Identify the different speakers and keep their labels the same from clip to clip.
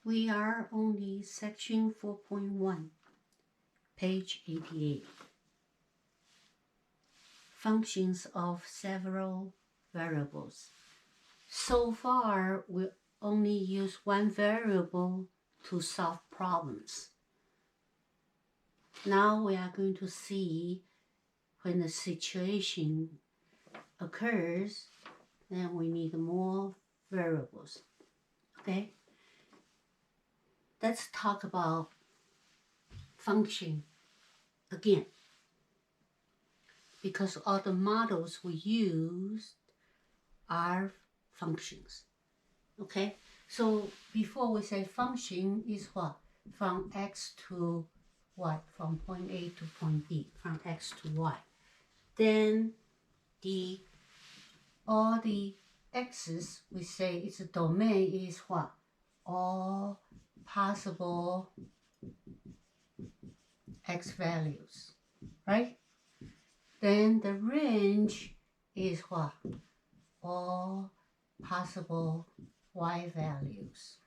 Speaker 1: We are on the section 4.1, page 88. Functions of several variables. So far, we only use one variable to solve problems. Now we are going to see when the situation occurs, then we need more variables. Okay? Let's talk about function again, because all the models we used are functions. Okay, so before we say function is what? From x to y, from point A to point B, from x to y. Then all the x's, we say its domain is what? All possible x values, right? Then the range is what? All possible y values.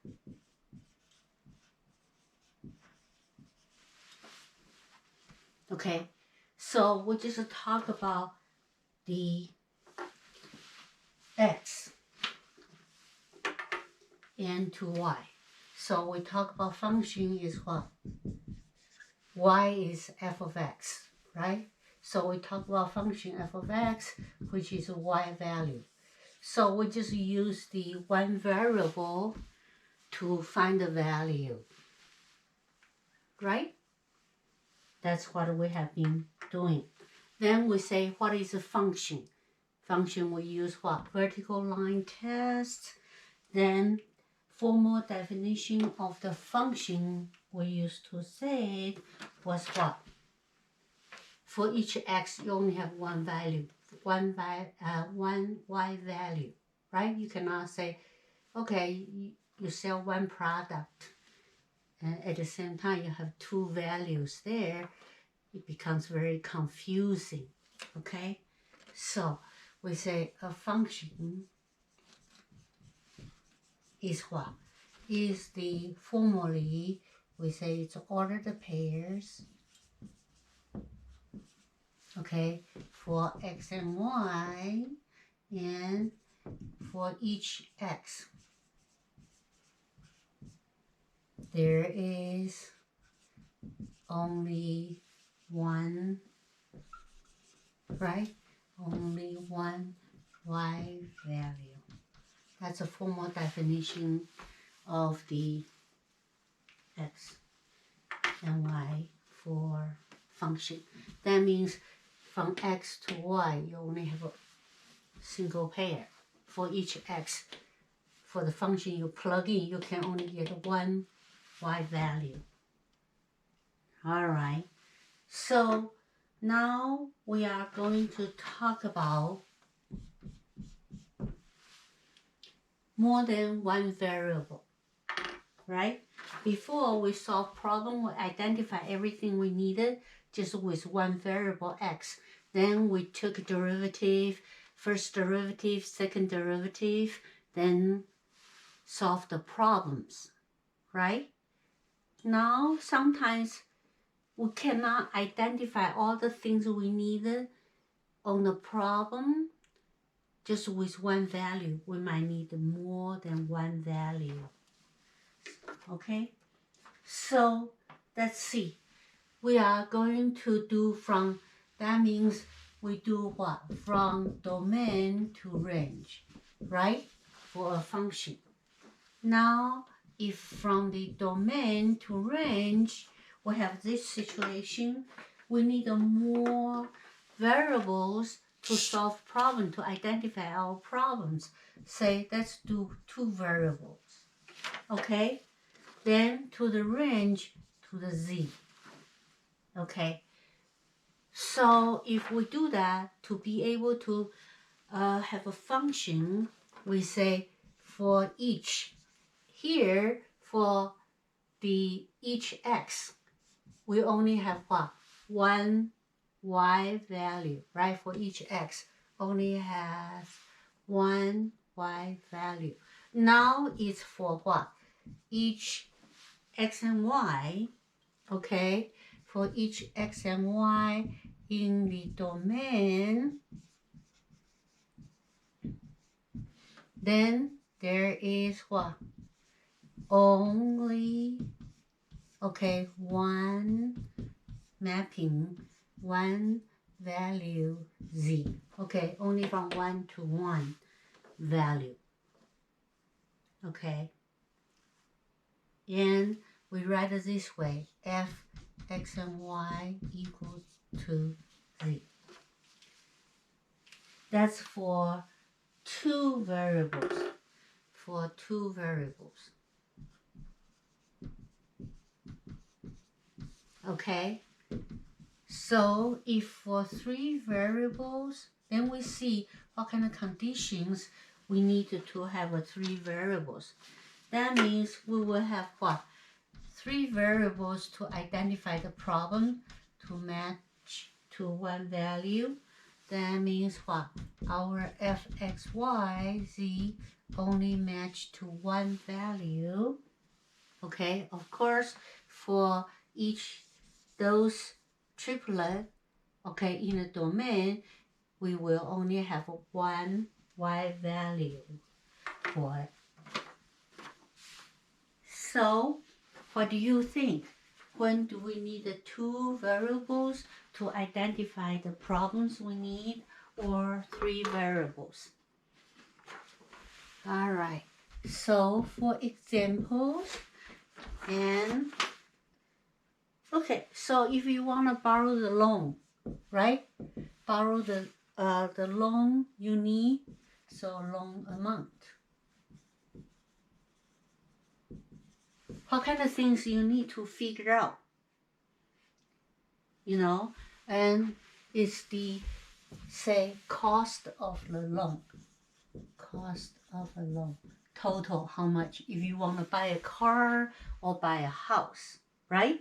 Speaker 1: Okay, so we just talk about the x and to y. So we talk about function is what? Y is f of x, right? So we talk about function f of x, which is a y value. So we just use the one variable to find the value, right? That's what we have been doing. Then we say, what is a function? Function, we use what? Vertical line test. Then formal definition of the function we used to say was what? For each x, you only have one value, one y value, right? You cannot say, okay, you sell one product, and at the same time you have two values there. It becomes very confusing, okay? So we say a function is what? Is the formally, we say it's ordered pairs, okay, for x and y, and for each x, there is only one, right? Only one y value. That's a formal definition of the x and y for function. That means from x to y, you only have a single pair. For each x, for the function you plug in, you can only get one y value. All right, so now we are going to talk about more than one variable, right? Before we solve problem, we identify everything we needed just with one variable x. Then we took derivative, first derivative, second derivative, then solve the problems, right? Now, sometimes we cannot identify all the things we needed on the problem just with one value. We might need more than one value. Okay, so let's see. We are going to do from, that means we do what? From domain to range, right? For a function. Now, if from the domain to range, we have this situation, we need more variables to solve problem, to identify our problems. Say, let's do two variables, okay? Then to the range, to the z, okay? So if we do that, to be able to have a function, we say for each, here for the each x, we only have what? One y value, right? For each x, only has one y value. Now it's for what? each x and y, okay, for each x and y in the domain, then there is what? Only, okay, one mapping, one value z. Okay, only from 1 to 1 value. Okay. And we write it this way, f x and y equals to z. That's for two variables. For two variables. Okay? So if for three variables, then we see what kind of conditions we need to have three variables. That means we will have what? Three variables to identify the problem to match to one value. That means what? Our f, x, y, z only match to one value. Okay, of course, for each those triplet, okay, in a domain, we will only have one y value for it. So, what do you think? When do we need the two variables to identify the problems we need, or three variables? All right, so for examples, and okay, so if you want to borrow the loan, right? Borrow the loan you need, so loan amount. What kind of things you need to figure out? You know, and it's the, say, cost of the loan. Cost of a loan. Total, how much? If you want to buy a car or buy a house, right?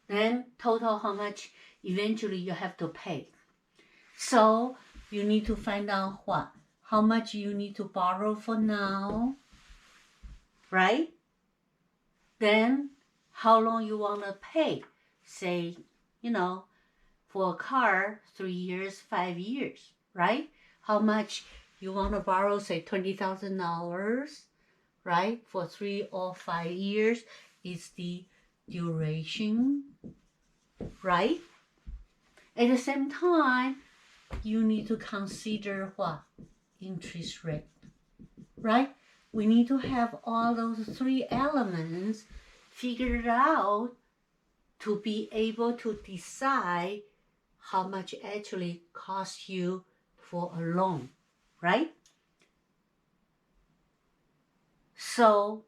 Speaker 1: Then total how much eventually you have to pay. So you need to find out what? How much you need to borrow for now, right? Then how long you want to pay. Say, you know, for a car, 3 years, 5 years, right? How much you want to borrow, say $20,000, right? For 3 or 5 years is the duration, right? At the same time, you need to consider what? Interest rate, right? We need to have all those three elements figured out to be able to decide how much actually costs you for a loan, right? So,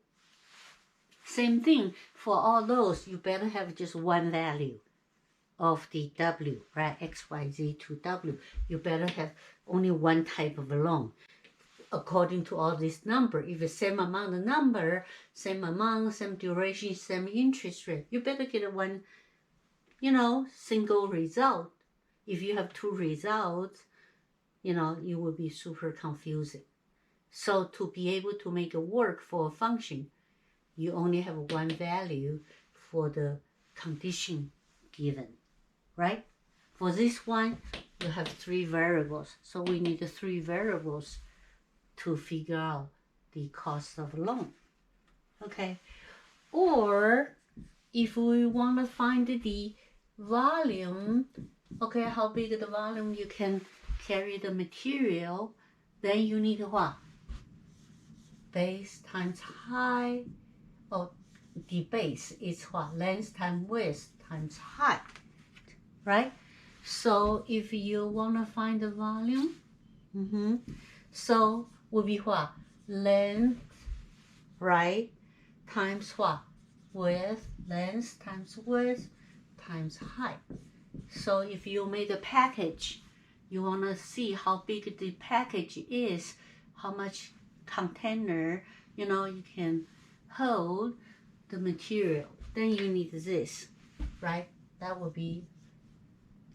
Speaker 1: same thing, for all those, you better have just one value of the W, right? X, Y, Z to W. You better have only one type of loan. According to all this number, if it's same amount of number, same amount, same duration, same interest rate, you better get one, you know, single result. If you have two results, you know, it will be super confusing. So to be able to make it work for a function, you only have one value for the condition given, right? For this one, you have three variables. So we need the three variables to figure out the cost of a loan, okay? Or if we want to find the volume, okay, how big the volume you can carry the material, then you need what? Base times height, or the base is what? Length times width times height, right? So if you want to find the volume, so will be what? Length, right, times what? Width, length times width times height. So if you make a package, you want to see how big the package is, how much container, you know, you can hold the material. Then you need this, right? That would be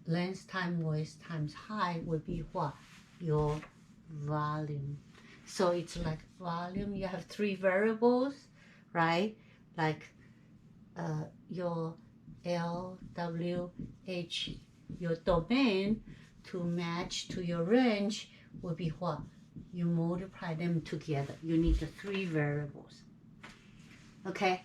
Speaker 1: length times width times height would be what? Your volume. So it's like volume, you have three variables, right? Like your L, W, H, your domain to match to your range will be what? You multiply them together. You need the 3 variables. Okay?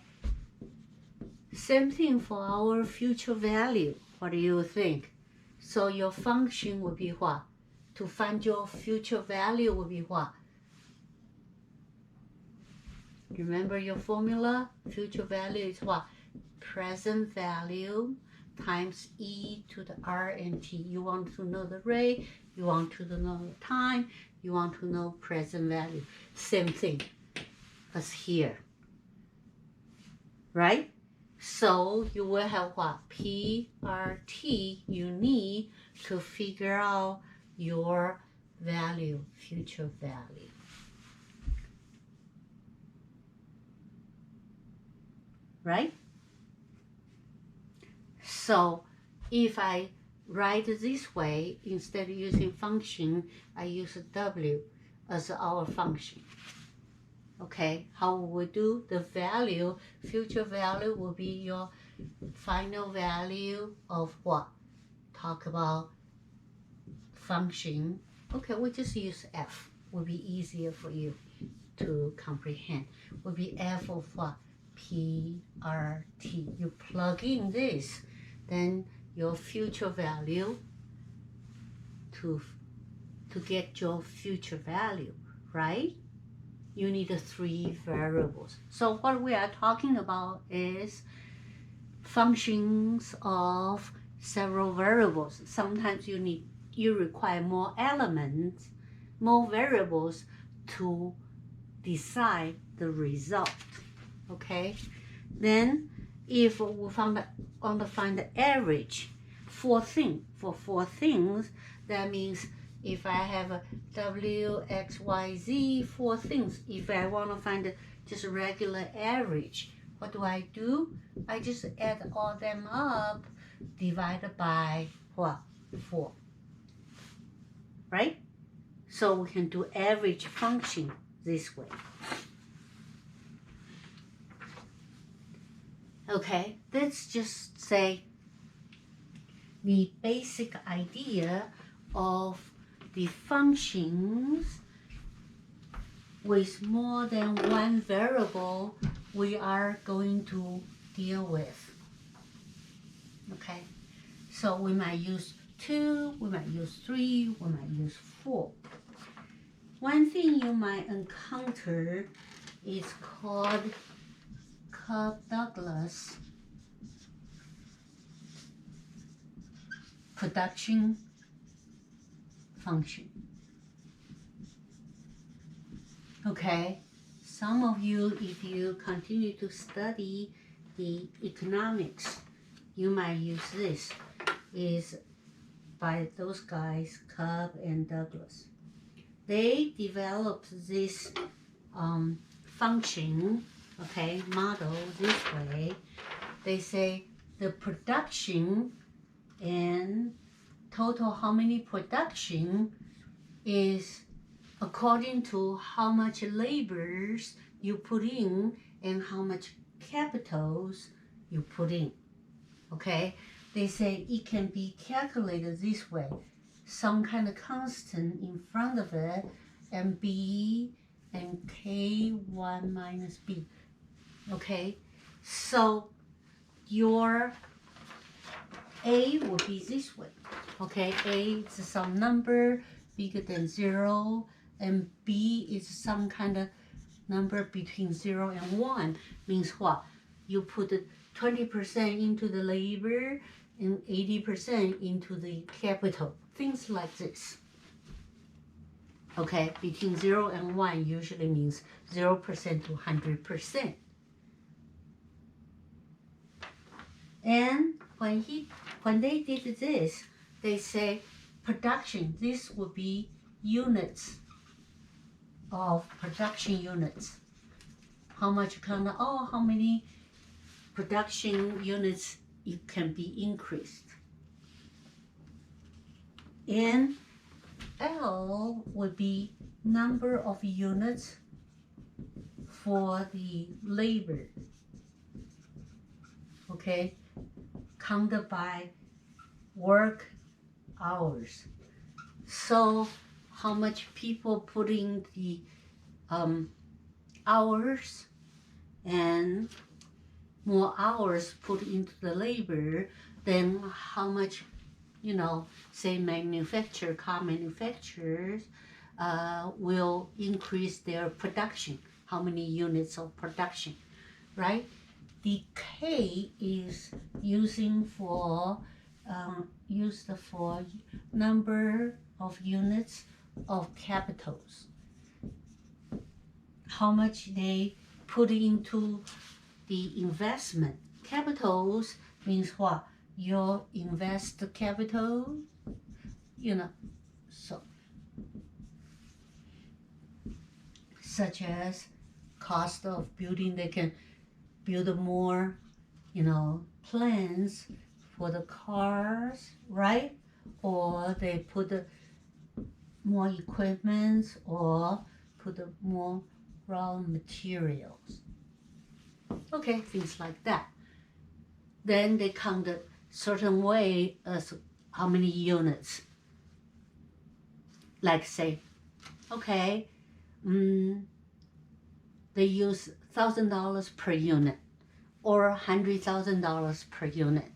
Speaker 1: Same thing for our future value. What do you think? So your function will be what? To find your future value will be what? Remember your formula? Future value is what? Present value times e to the r and t. You want to know the rate, you want to know the time, you want to know present value. Same thing as here, right? So you will have what? P, R, T you need to figure out your value, future value. Right? So if I write this way, instead of using function, I use W as our function. Okay, how will we do? The value, future value will be your final value of what? Talk about function. Okay, we just use F. Will be easier for you to comprehend. Will be F of what? P, R, T. You plug in this, then your future value to get your future value, right? You need the 3 variables. So what we are talking about is functions of several variables. Sometimes you require more elements, more variables to decide the result. Okay? Then if we want to find the average for 4 things, that means if I have a W, X, Y, Z, 4 things, if I want to find just a regular average, what do? I just add all them up, divided by what? 4. Right? So we can do average function this way. Okay, let's just say the basic idea of the functions with more than 1 variable we are going to deal with. Okay, so we might use 2, we might use 3, we might use 4. One thing you might encounter is called Cobb-Douglas production function. Okay, some of you, if you continue to study the economics, you might use this. Is by those guys, Cobb and Douglas. They developed this function, okay, model this way. They say the production and total how many production is according to how much labors you put in and how much capitals you put in. Okay, they say it can be calculated this way. Some kind of constant in front of it, and B and K1 minus B. Okay, so your A will be this way. Okay, A is some number bigger than 0, and B is some kind of number between 0 and 1. Means what? You put 20% into the labor and 80% into the capital. Things like this. Okay, between 0 and 1 usually means 0% to 100%. And when they did this, they say production, this would be units of production units. How much how many production units it can be increased. And L would be number of units for the labor, okay, counted by work hours. So how much people put in the hours, and more hours put into the labor, then how much, say car manufacturers will increase their production, how many units of production, right? The K is used for number of units of capitals. How much they put into the investment. Capitals means what? Your invest capital, so such as cost of building, they can build more, plans for the cars, right? Or they put more equipment or put more raw materials. Okay, things like that. Then they count a certain way as how many units. Like say, okay, they use $1,000 per unit or $100,000 per unit.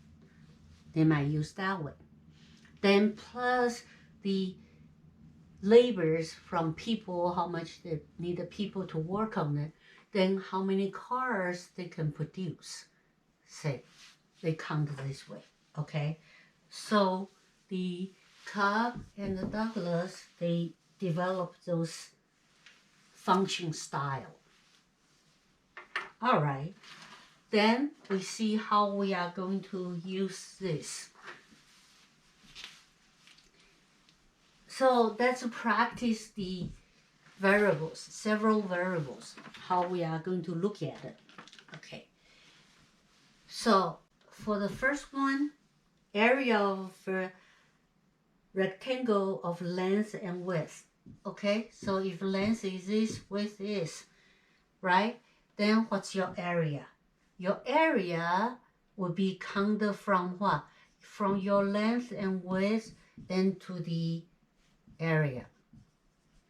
Speaker 1: They might use that way. Then plus the labors from people, how much they need the people to work on it, then how many cars they can produce. Say, they count this way, okay? So the Cobb and the Douglas, they developed those function style. All right, then we see how we are going to use this. So let's practice the variables, several variables, how we are going to look at it. Okay. So for the first one, area of rectangle of length and width. Okay, so if length is this, width is, right? Then what's your area? Your area will be counted from what? From your length and width, then to the area,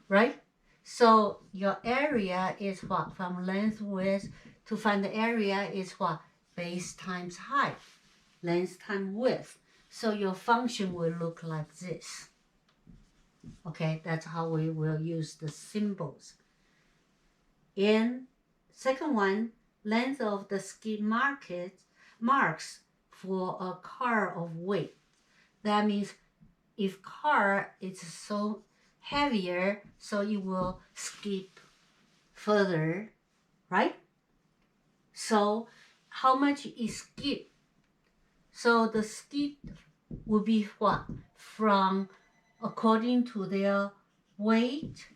Speaker 1: right? So your area is what? From length, width, to find the area is what? Base times height, length times width. So your function will look like this. Okay, that's how we will use the symbols. And second one, length of the skid marks for a car of weight. That means if car is so heavier, so it will skip further, right? So how much is skid? So the skid will be what? From according to their weight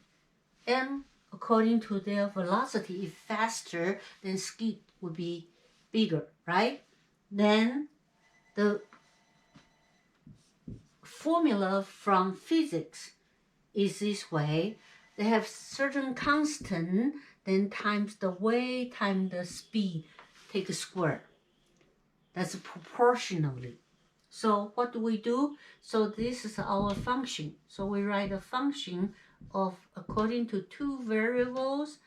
Speaker 1: and according to their velocity. If faster, then skid would be bigger, right? Then the formula from physics is this way. They have certain constant, then times the weight times the speed, take a square. That's proportionally. So what do we do? So this is our function. So we write a function of according to two variables,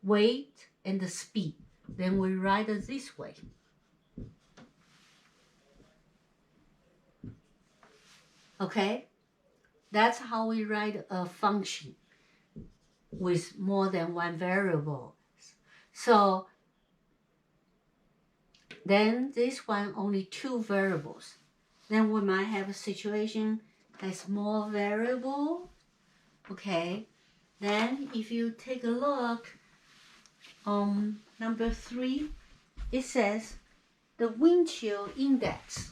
Speaker 1: weight and the speed. Then we write it this way. Okay? That's how we write a function with more than one variable. So then this one only two variables. Then we might have a situation that's more variable. Okay, then if you take a look on number 3, it says the wind chill index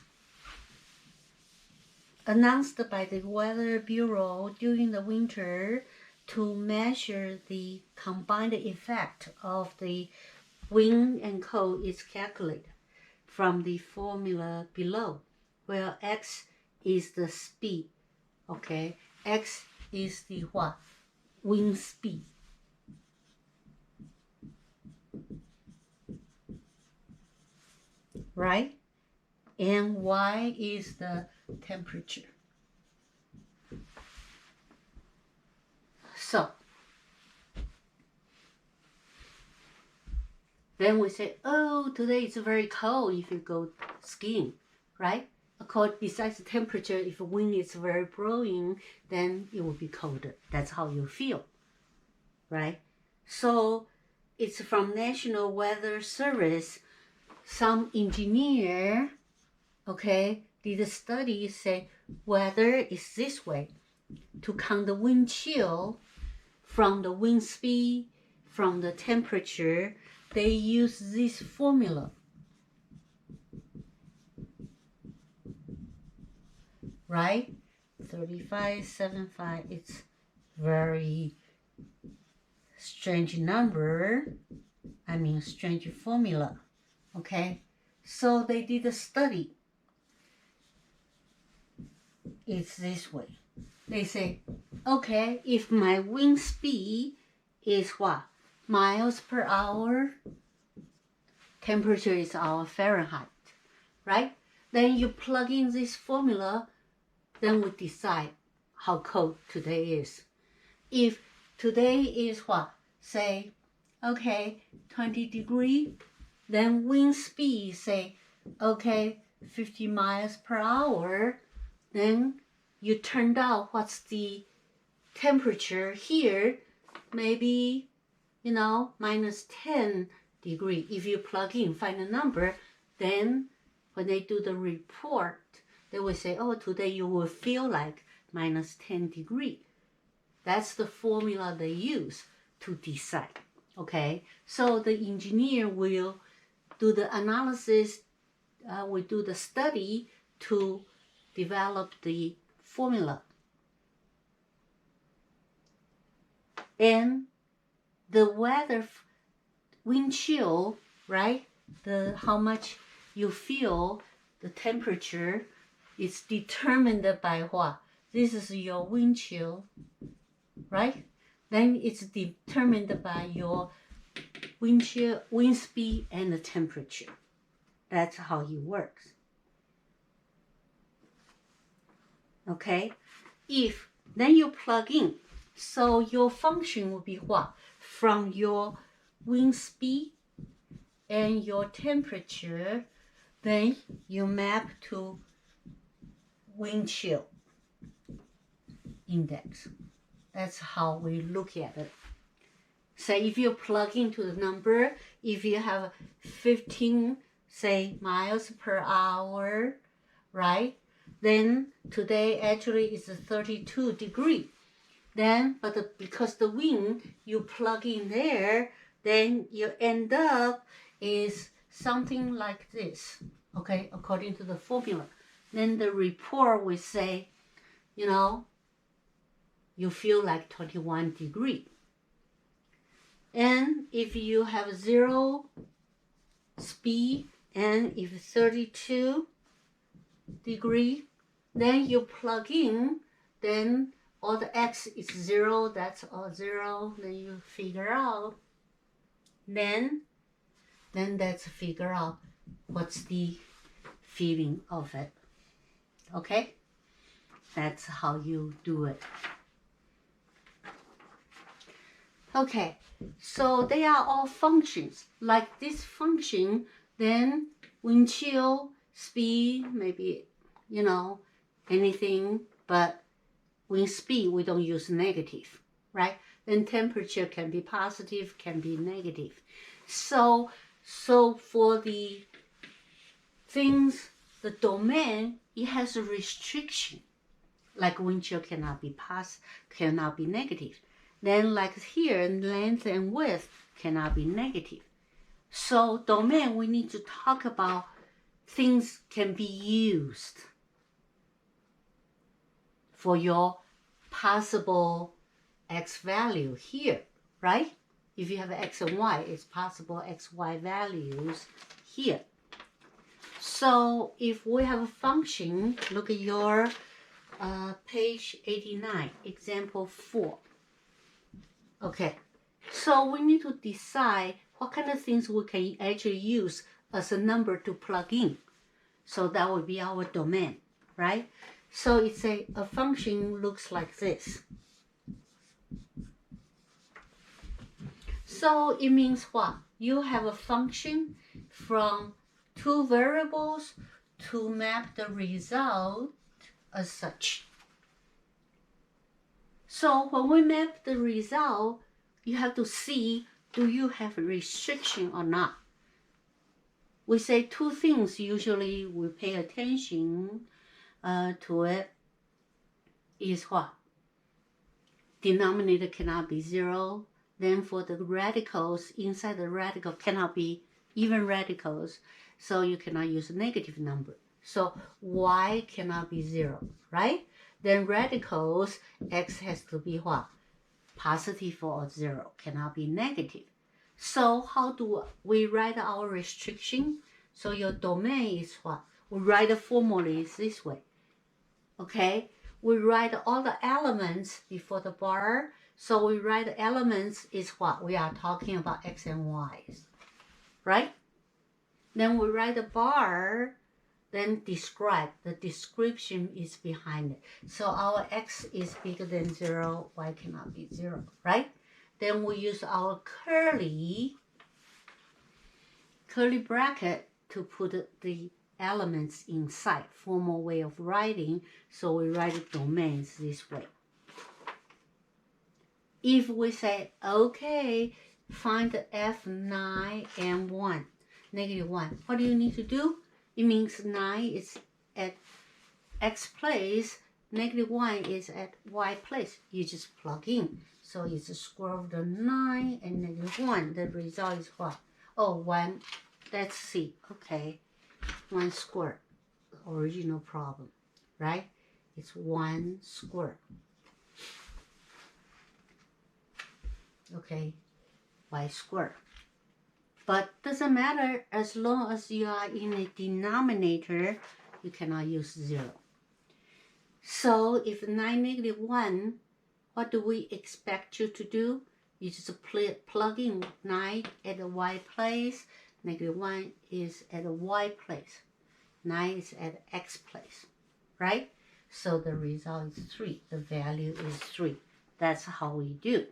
Speaker 1: announced by the Weather Bureau during the winter to measure the combined effect of the wind and cold is calculated from the formula below, where x is the speed, okay? X is the what? Wind speed. right? And y is the temperature. So then we say, oh, today it's very cold if you go skiing, right? Besides the temperature, if the wind is very blowing, then it will be colder. That's how you feel, right? So it's from National Weather Service. Some engineer, okay, did a study, say weather is this way. To count the wind chill from the wind speed, from the temperature, they use this formula. Right? 3575, it's very strange number. Strange formula. Okay? So they did a study. It's this way. They say, okay, if my wind speed is what? Miles per hour, temperature is our Fahrenheit, right? Then you plug in this formula, then we decide how cold today is. If today is what? Say, okay, 20 degrees, then wind speed, say, okay, 50 miles per hour, then you turned out what's the temperature here, maybe, minus 10 degrees. If you plug in, find a number, then when they do the report, they will say, oh, today you will feel like minus 10 degrees. That's the formula they use to decide, okay? So the engineer will do the analysis, we do the study to develop the formula. And the weather, wind chill, right? How much you feel, the temperature is determined by what? This is your wind chill, right? Then it's determined by your wind chill, wind speed, and the temperature. That's how it works. Okay? Then you plug in. So your function will be what? From your wind speed and your temperature, then you map to wind chill index. That's how we look at it. So if you plug into the number, if you have 15, say, miles per hour, right? Then today actually is 32 degrees. But because the wind you plug in there, then you end up is something like this, okay, according to the formula. Then the report will say, you feel like 21 degrees. And if you have 0 speed and if 32 degrees, then you plug in, then all the x is 0, that's all 0, then you figure out. Then let's figure out what's the feeling of it. Okay? That's how you do it. Okay, so they are all functions. Like this function, then wind chill, speed, maybe, anything, but wind speed, we don't use negative, right? Then temperature can be positive, can be negative. So for the things, the domain, it has a restriction. Like wind chill cannot be cannot be negative. Then like here, length and width cannot be negative. So domain, we need to talk about things can be used for your possible x value here, right? If you have x and y, it's possible x, y values here. So if we have a function, look at your page 89, example 4. Okay, so we need to decide what kind of things we can actually use as a number to plug in. So that would be our domain, right? So it's a function looks like this. So it means what? You have a function from two variables to map the result as such. So when we map the result, you have to see, do you have a restriction or not? We say two things usually we pay attention to it is what? Denominator cannot be 0. Then for the radicals, inside the radical cannot be even radicals, so you cannot use a negative number. So y cannot be 0, right? Then radicals, x has to be what? Positive or 0, cannot be negative. So how do we write our restriction? So your domain is what? We write the formula is this way. Okay? We write all the elements before the bar. So we write the elements is what? We are talking about x and y's. Right? Then we write the bar, then describe. The description is behind it. So our x is bigger than 0, y cannot be 0, right? Then we use our curly bracket to put the elements inside, formal way of writing. So we write the domains this way. If we say, okay, find the f9 and 1, negative 1, what do you need to do? It means 9 is at x place, negative 1 is at y place. You just plug in. So it's the square of the 9 and negative 1. The result is what? Oh, 1. Let's see. Okay. 1 squared. Original problem, right? It's 1 squared. Okay. Y squared. But doesn't matter, as long as you are in a denominator, you cannot use 0. So if 9 negative 1, what do we expect you to do? You just plug in 9 at the y place, negative 1 is at the y place, 9 is at x place, right? So the result is 3. The value is 3. That's how we do.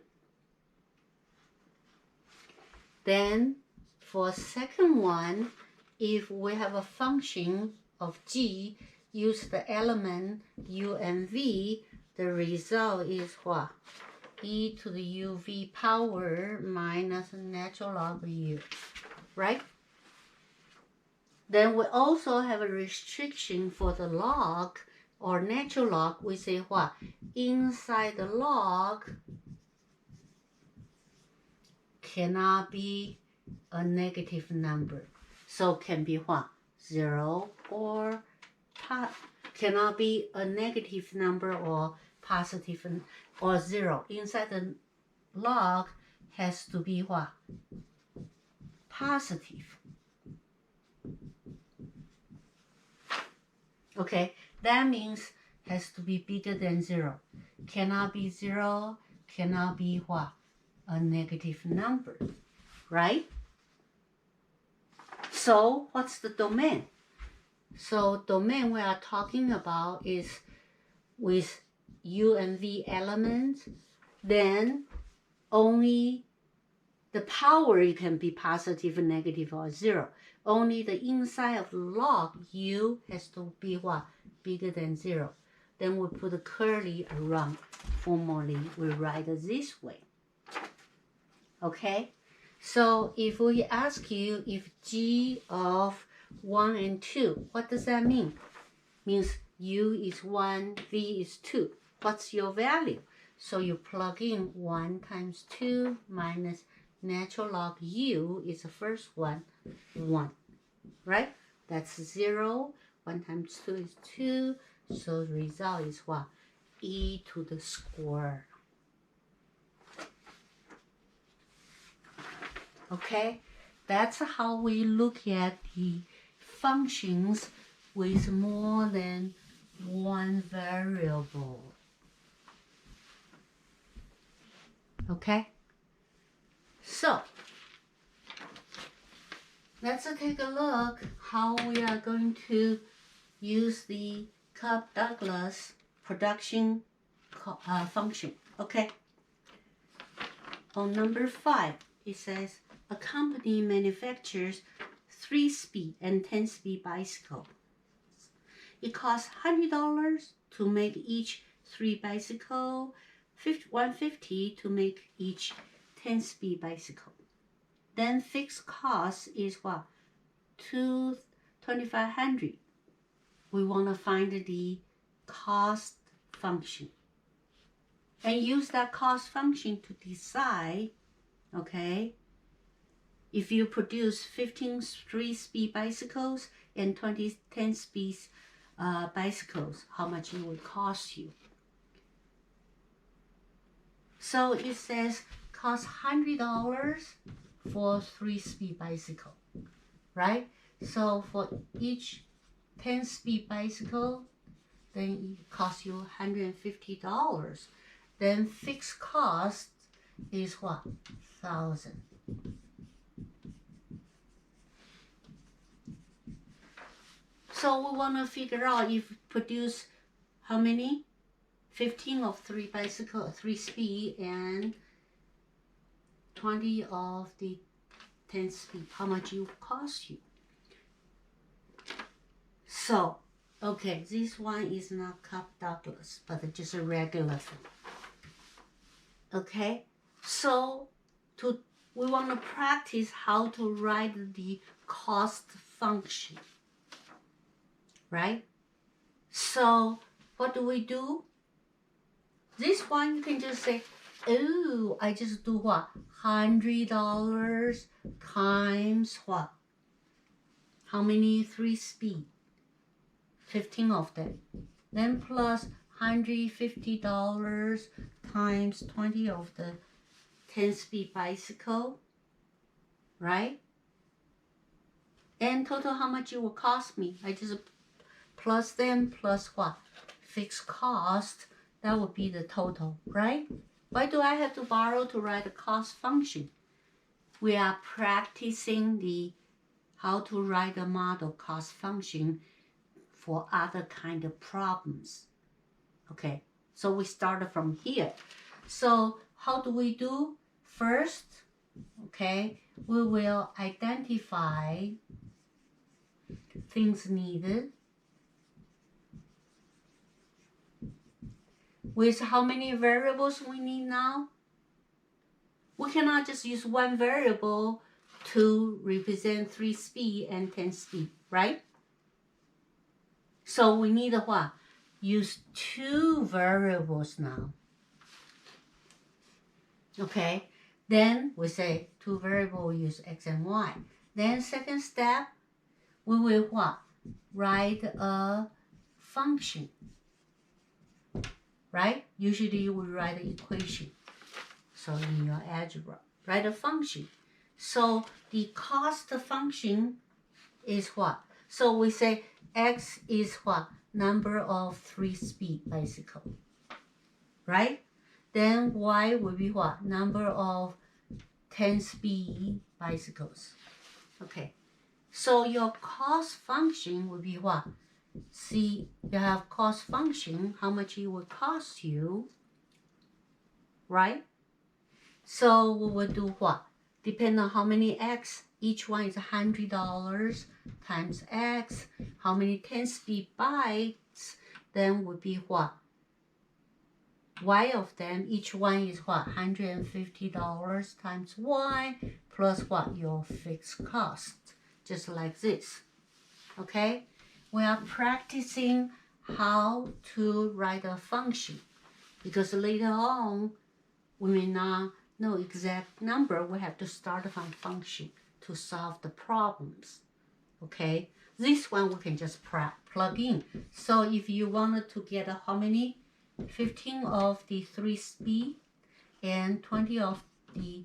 Speaker 1: Then for second one, if we have a function of g, use the element u and v, the result is what? E to the uv power minus natural log u, right? Then we also have a restriction for the log or natural log. We say what? Inside the log cannot be a negative number. So can be what? 0 or cannot be a negative number or positive or 0. Inside the log has to be what? Positive. Okay, that means has to be bigger than 0. Cannot be 0, cannot be what? A negative number, right? So what's the domain? So domain we are talking about is with u and v elements, then only the power can be positive, negative, or 0. Only the inside of the log u has to be what? Bigger than 0. Then we put a curly around. Formally, we write it this way. Okay? So if we ask you if g of 1 and 2, what does that mean? Means u is 1, v is 2. What's your value? So you plug in 1 times 2 minus natural log u is the first one, 1, right? That's 0. 1 times 2 is 2. So the result is what? E to the square. Okay? That's how we look at the functions with more than one variable. Okay? So, Let's take a look how we are going to use the Cobb-Douglas production function. Okay. On number 5, it says a company manufactures 3-speed and 10-speed bicycles. It costs $100 to make each 3 bicycle, $150 to make each 10-speed bicycle. Then fixed cost is what? $2,500. We want to find the cost function and use that cost function to decide, okay, if you produce 15 3-speed bicycles and 20 10-speed bicycles, how much it will cost you. So it says cost $100 for 3-speed bicycle, right? So for each 10-speed bicycle, then it costs you $150. Then fixed cost is what? 1,000. So we want to figure out if produce how many? 15 of 3 bicycle, 3-speed, and 20 of the 10-speed. How much it will cost you? So, okay, this one is not Cobb-Douglas, but just a regular thing. Okay, so we want to practice how to write the cost function, right? So what do? This one you can just say, oh, I just do what? $100 times what? How many 3-speed? 15 of them. Then plus $150 times 20 of the 10-speed bicycle, right? And total how much it will cost me. I just plus them plus what? Fixed cost. That would be the total, right? Why do I have to borrow to write a cost function? We are practicing how to write a model cost function for other kind of problems. Okay, so we started from here. So how do we do? First, okay, we will identify things needed with how many variables we need now. We cannot just use one variable to represent 3-speed and 10-speed, right? So we need what? Use 2 variables now. Okay, then we say 2 variables, we use x and y. Then second step, we will what? Write a function, right? Usually we write an equation. So in your algebra, write a function. So the cost function is what? So we say x is what? Number of 3-speed bicycle, right? Then y will be what? Number of 10-speed bicycles. Okay, so your cost function will be what? See, you have cost function, how much it will cost you, right? So we will do what? Depend on how many x, each one is $100 times x. How many 10-speed bikes, then would be what? Y of them, each one is what? $150 times y plus what? Your fixed cost, just like this. Okay, we are practicing how to write a function because later on we may not know exact number. We have to start from function to solve the problems. Okay, this one we can just plug in. So if you wanted to get how many? 15 of the 3-speed and 20 of the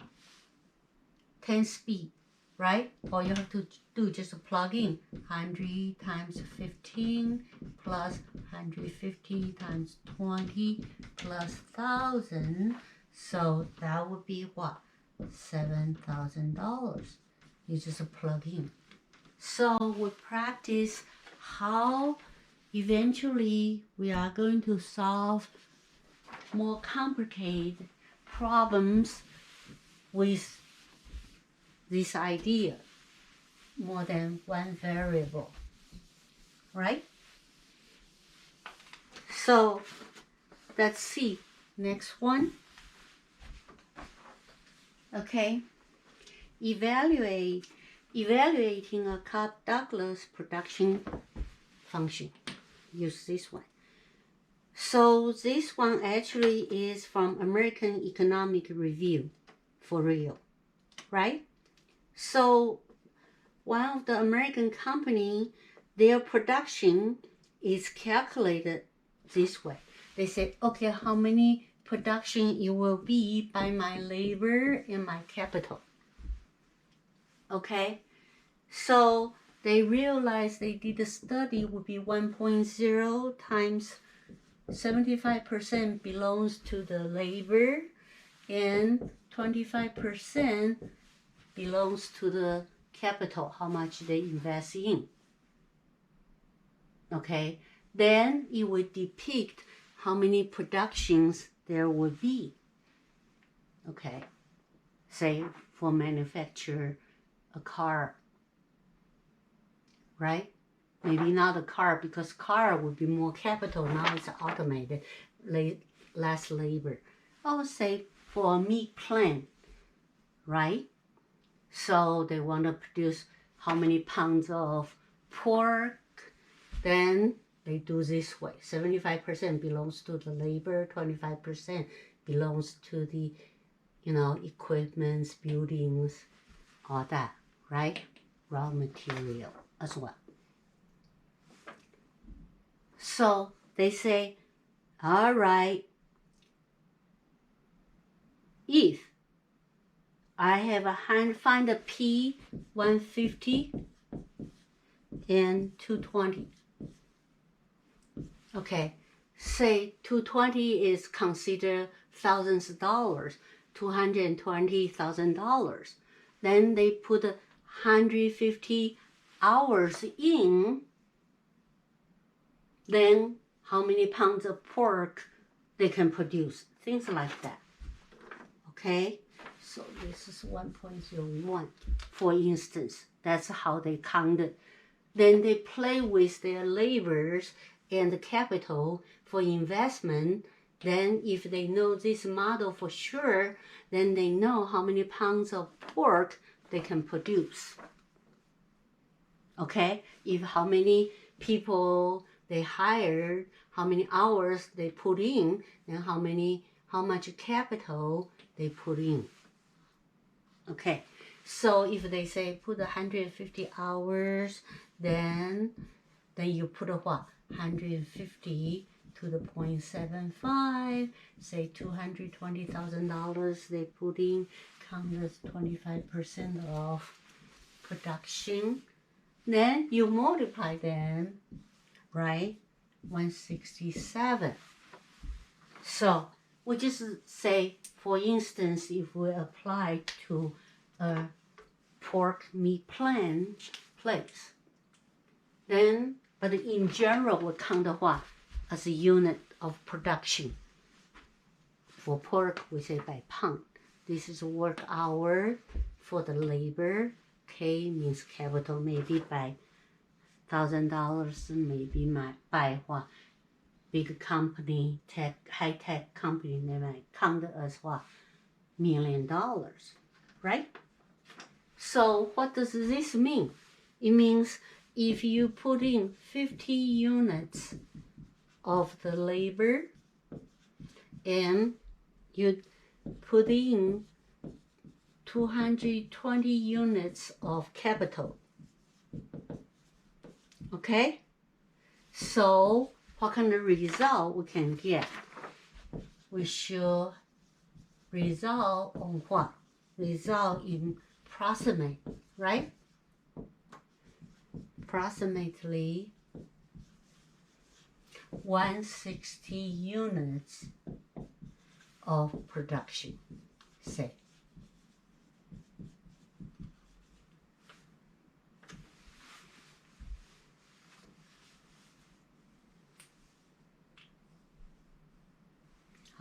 Speaker 1: 10-speed, right? All you have to do is just plug in 100 times 15 plus 150 times 20 plus 1,000. So that would be what? $7,000. You just plug in. So we practice how eventually we are going to solve more complicated problems with this idea, more than one variable, right? So let's see, next one. Okay, evaluating a Cobb-Douglas production function. Use this one. So this one actually is from American Economic Review, for real, right? So one of the American company, their production is calculated this way. They say, okay, how many production it will be by my labor and my capital. Okay, so they realized they did a study would be 1.0 times 75% belongs to the labor and 25% belongs to the capital, how much they invest in. Okay, then it would depict how many productions there would be. Okay, say for manufacture a car, right? Maybe not a car, because car would be more capital. Now it's automated, less labor. I would say for a meat plant, right? So they want to produce how many pounds of pork. Then they do this way. 75% belongs to the labor, 25% belongs to the, equipments, buildings, all that, right? Raw material as well. So they say, all right, if I have find a P 150 and 220. Okay, say 220 is considered thousands of dollars, $220,000. Then they put 150 hours in. Then how many pounds of pork they can produce, things like that. Okay, so this is 1.01, for instance. That's how they counted. Then they play with their labors and the capital for investment. Then if they know this model for sure, then they know how many pounds of pork they can produce. Okay, if how many people they hired, how many hours they put in, and how much capital they put in. Okay, so if they say put 150 hours, then you put a what? 150 to the 0.75, say $220,000 they put in, count as 25% of production. Then you multiply them, right? 167. So we just say, for instance, if we apply to a pork meat place, then, but in general, we count what? As a unit of production. For pork, we say by pound. This is work hour for the labor. K means capital, maybe by $1,000, maybe by what? Big company, high-tech company, they might count as what? $1 million, right? So what does this mean? It means if you put in 50 units of the labor and you put in 220 units of capital. Okay? So what kind of result we can get? We should result on what? Result in approximate, right? Approximately 160 units of production, say.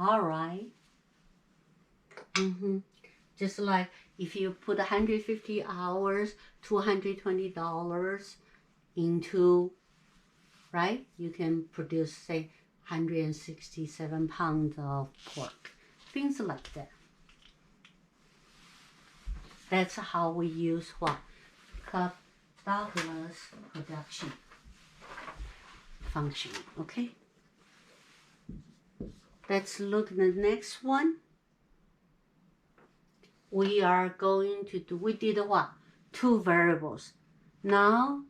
Speaker 1: All right. Just like if you put 150 hours, $220 into, right? You can produce, say, 167 pounds of pork. Things like that. That's how we use what? Douglas production function, okay? Let's look at the next one. We are going to do, we did what? 2 variables. Now,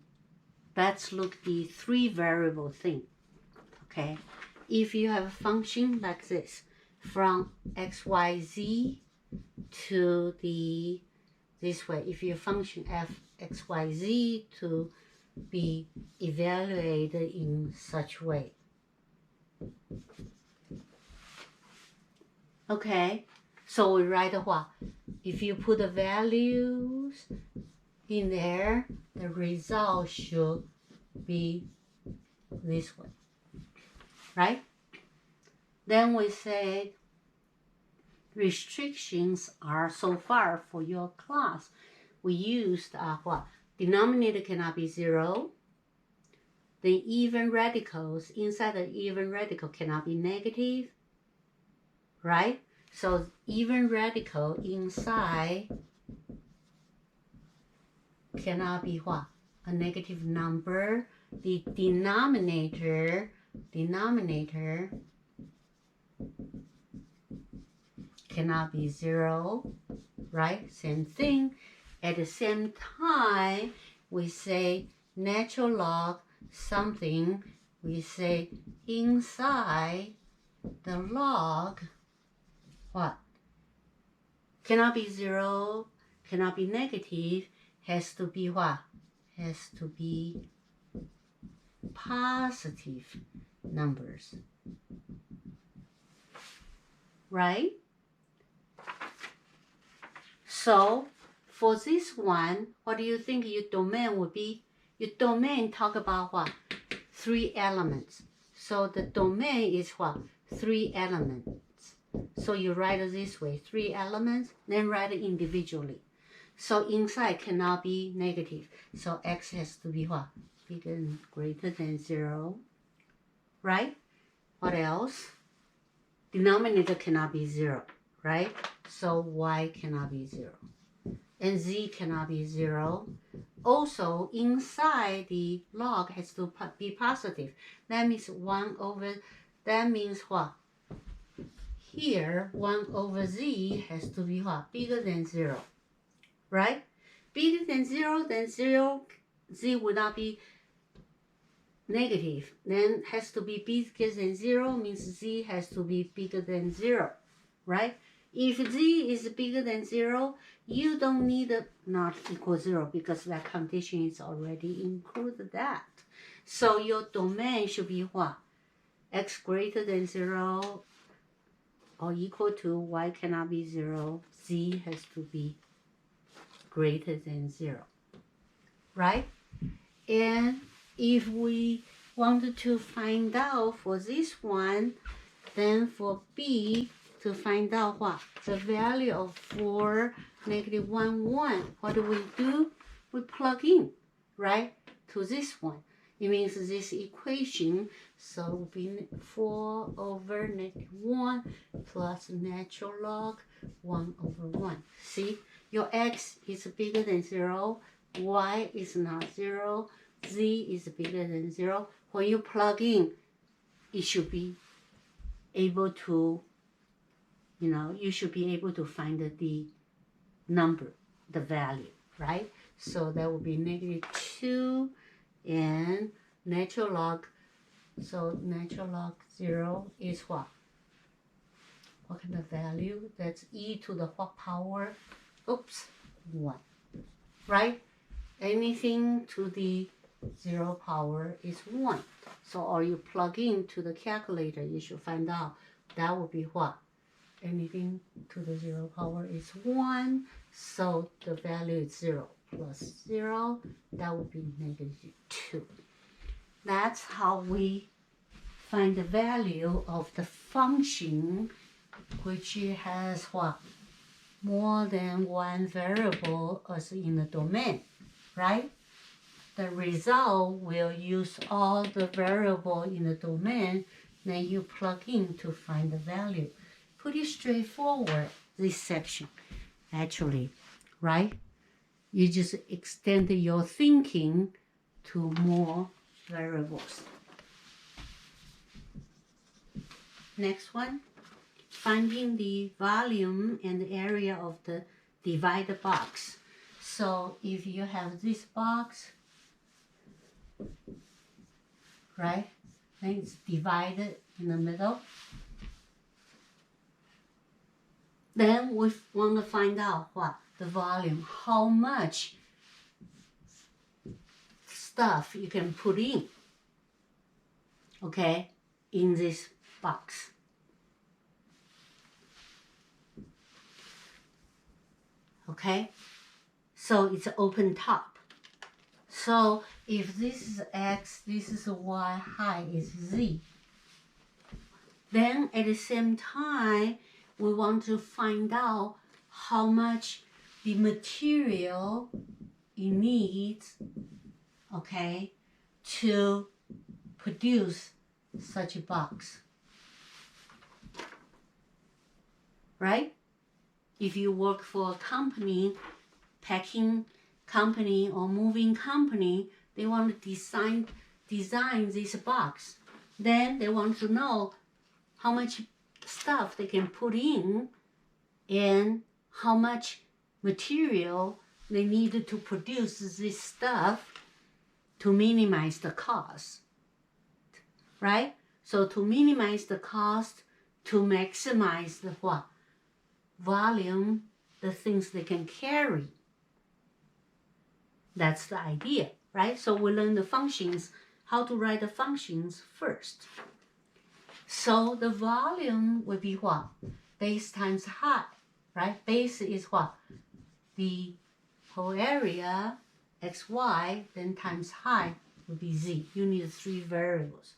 Speaker 1: let's look at the 3 variable thing, okay? If you have a function like this, from x, y, z to this way, if your function f, x, y, z to be evaluated in such way. Okay, so we write what? If you put the values in there, the result should be this way, right? Then we say restrictions are so far for your class. We used what? Denominator cannot be 0. The even radicals inside the even radical cannot be negative, right? So even radical inside cannot be what? A negative number. The denominator cannot be 0, right? Same thing. At the same time, we say natural log something, we say inside the log, what? Cannot be 0, cannot be negative, has to be what? Has to be positive numbers, right? So for this one, what do you think your domain would be? Your domain talk about what? 3 elements. So the domain is what? 3 elements. So you write it this way, 3 elements, then write it individually. So inside cannot be negative. So x has to be what? Bigger and greater than 0, right? What else? Denominator cannot be 0, right? So y cannot be 0. And z cannot be 0. Also, inside the log has to be positive. That means 1 over, that means what? Here, 1 over z has to be what? Bigger than 0, right? Bigger than 0, then 0, z would not be negative. Then has to be bigger than 0, means z has to be bigger than 0, right? If z is bigger than 0, you don't need a not equal 0 because that condition is already included that. So your domain should be what? X greater than 0 or equal to y cannot be 0. Z has to be greater than 0, right? And if we wanted to find out for this one, then for B, to find out what? The value of 4, negative 1, 1. What do? We plug in, right? To this one. It means this equation, so it will be 4 over negative 1 plus natural log 1 over 1. See, your x is bigger than 0, y is not 0, z is bigger than 0. When you plug in, it should be able to, you should be able to find the number, the value, right? So that would be negative 2 and natural log. So natural log 0 is what? What kind of value? That's e to the what power? Oops, 1, right? Anything to the 0 power is 1. So, or you plug into the calculator, you should find out that would be what? Anything to the 0 power is 1. So the value is 0 plus 0. That would be negative 2. That's how we find the value of the function which has what? More than one variable as in the domain, right? The result will use all the variable in the domain, then you plug in to find the value. Pretty straightforward, this section, actually, right? You just extend your thinking to more variables. Next one, finding the volume and the area of the divided box. So if you have this box, right, then it's divided in the middle. Then we want to find out what? The volume, how much stuff you can put in, okay, in this box. Okay, so it's open top. So if this is x, this is y, height is z. Then at the same time, we want to find out how much the material it needs, okay, to produce such a box, right? If you work for a company, packing company or moving company, they want to design this box. Then they want to know how much stuff they can put in and how much material they need to produce this stuff to minimize the cost, right? So to minimize the cost, to maximize the what? Volume, the things they can carry. That's the idea, right? So we learn the functions, how to write the functions first. So the volume would be what? Base times height, right? Base is what? The whole area, xy, then times height would be z. You need 3 variables.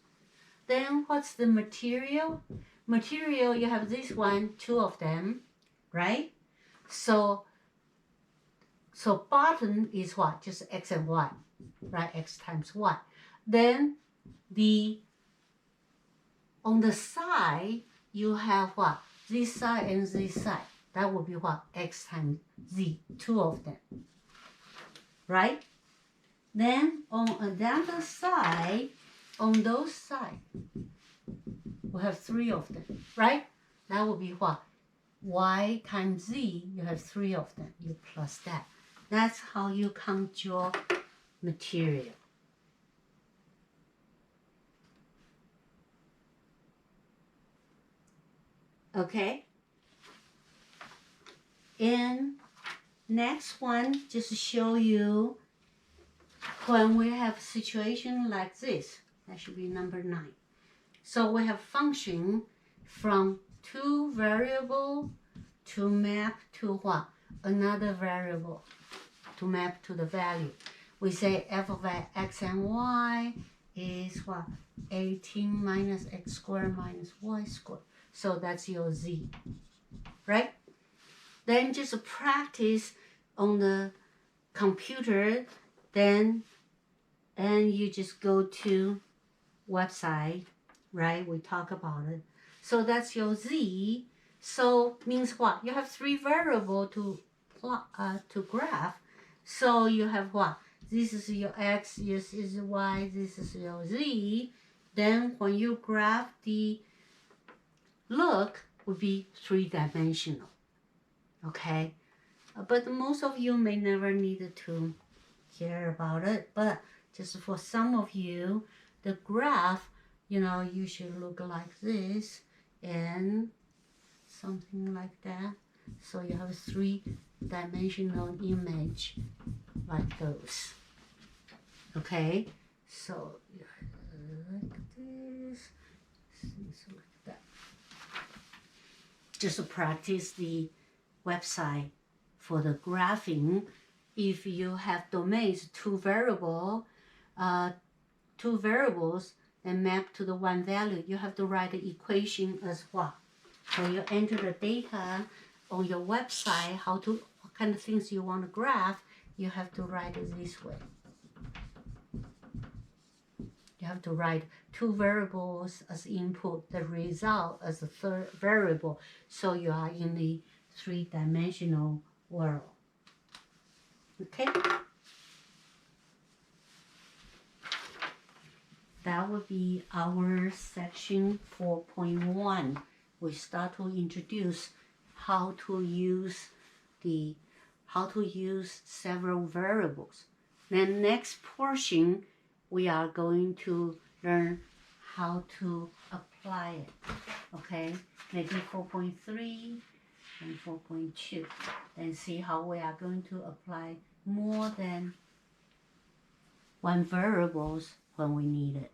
Speaker 1: Then what's the material? Material, you have this one, 2 of them, right? So bottom is what? Just x and y, right? X times y. Then on the side, you have what? This side and this side. That would be what? X times z, 2 of them, right? Then on another side, on those sides, we have 3 of them, right? That would be what? Y times z, you have 3 of them. You plus that. That's how you count your material. Okay? And next one, just to show you when we have a situation like this. That should be number 9. So we have function from 2 variable to map to what? Another variable to map to the value. We say f of x and y is what? 18 minus x squared minus y squared. So that's your z, right? Then just practice on the computer, then and you just go to website, right? We talk about it. So that's your z. So means what? You have 3 variables to plot to graph. So you have what? This is your x, this is y, this is your z. Then when you graph the look would be 3-dimensional. Okay? But most of you may never need to care about it. But just for some of you, the graph, you should look like this and something like that. So you have a 3-dimensional image like those. Okay? So like this, things like that. Just practice the website for the graphing. If you have domains, 2 variables and map to the one value, you have to write the equation as what? So you enter the data on your website, what kind of things you want to graph, you have to write it this way. You have to write 2 variables as input, the result as the third variable, so you are in the 3-dimensional world. Okay? That would be our section 4.1. We start to introduce how to use several variables. Then next portion, we are going to learn how to apply it. Okay, maybe 4.3 and 4.2. Then see how we are going to apply more than 1 variables when we need it.